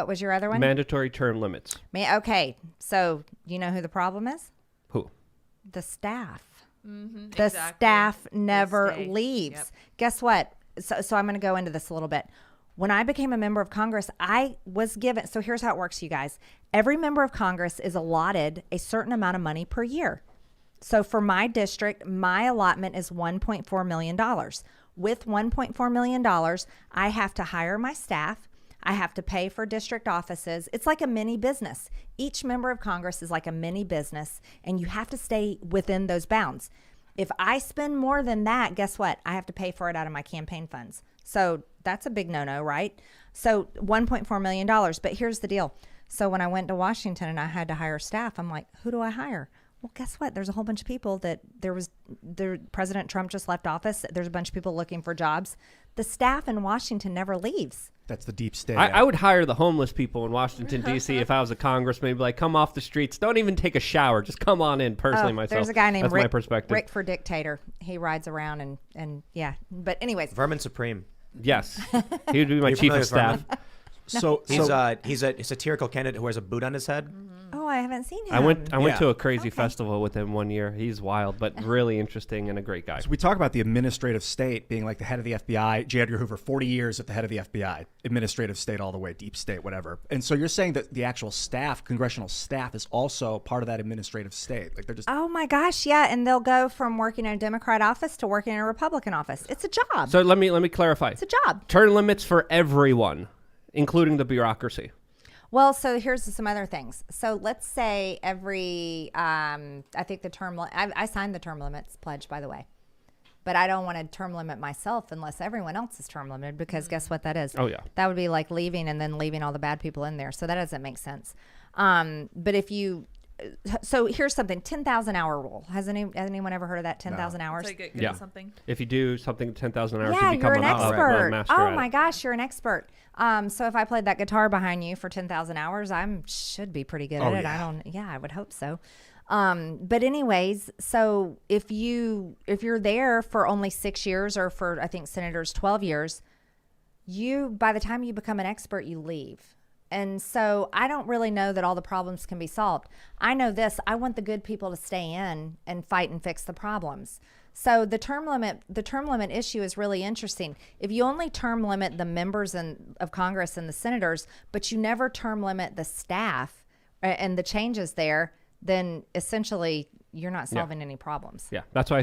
What was your other one? Mandatory term limits. Okay, so you know who the problem is? Who? The staff. Mm-hmm, The staff never stay. leaves. Yep. Guess what? So I'm going to go into this a little bit. When I became a member of Congress, I was given, so here's how it works, you guys. Every member of Congress is allotted a certain amount of money per year. So for my district, my allotment is $1.4 million. With $1.4 million, I have to hire my staff. I have to pay for district offices. It's like a mini business. Each member of Congress is like a mini business, and you have to stay within those bounds. If I spend more than that, guess what? I have to pay for it out of my campaign funds. So that's a big no-no, right? So $1.4 million. But here's the deal. So when I went to Washington and I had to hire staff, I'm like, who do I hire? Well, guess what? There's a whole bunch of people President Trump just left office. There's a bunch of people looking for jobs. The staff in Washington never leaves. That's the deep state. I would hire the homeless people in Washington, D.C. if I was a congressman. Be like, come off the streets. Don't even take a shower. Just come on in personally myself. There's a guy named That's my perspective. Rick for Dictator. He rides around and yeah. But anyways. Vermin Supreme. Yes. He would be my chief of staff. So he's a satirical candidate who wears a boot on his head. Oh, I haven't seen him. I went to a crazy festival with him one year. He's wild, but really interesting and a great guy. So we talk about the administrative state being like the head of the FBI. J. Edgar Hoover, 40 years at the head of the FBI, administrative state all the way, deep state, whatever. And so you're saying that the actual staff, congressional staff, is also part of that administrative state. Like they're just. Oh my gosh, yeah, and they'll go from working in a Democrat office to working in a Republican office. It's a job. So let me clarify. It's a job. Term limits for everyone, including the bureaucracy. Well, so here's some other things. So let's say I think I signed the term limits pledge, by the way. But I don't want to term limit myself unless everyone else is term limited, because guess what that is? Oh, yeah. That would be like leaving and then leaving all the bad people in there. So that doesn't make sense. But so here's something, 10,000 hour rule. Has anyone ever heard of that 10,000 hours? It's like good at something. If you do something 10,000 hours, Yeah, you become you're an expert. master Oh at my it. gosh, you're an expert. So if I played that guitar behind you for 10,000 hours, should be pretty good at it. Yeah. I would hope so. But anyways, so if you're there for only 6 years, or for, I think, senators 12 years, by the time you become an expert, you leave. And so I don't really know that all the problems can be solved. I know this, I want the good people to stay in and fight and fix the problems. So the term limit issue is really interesting. If you only term limit the members of Congress and the senators, but you never term limit the staff and the changes there, then essentially you're not solving any problems. Yeah, that's why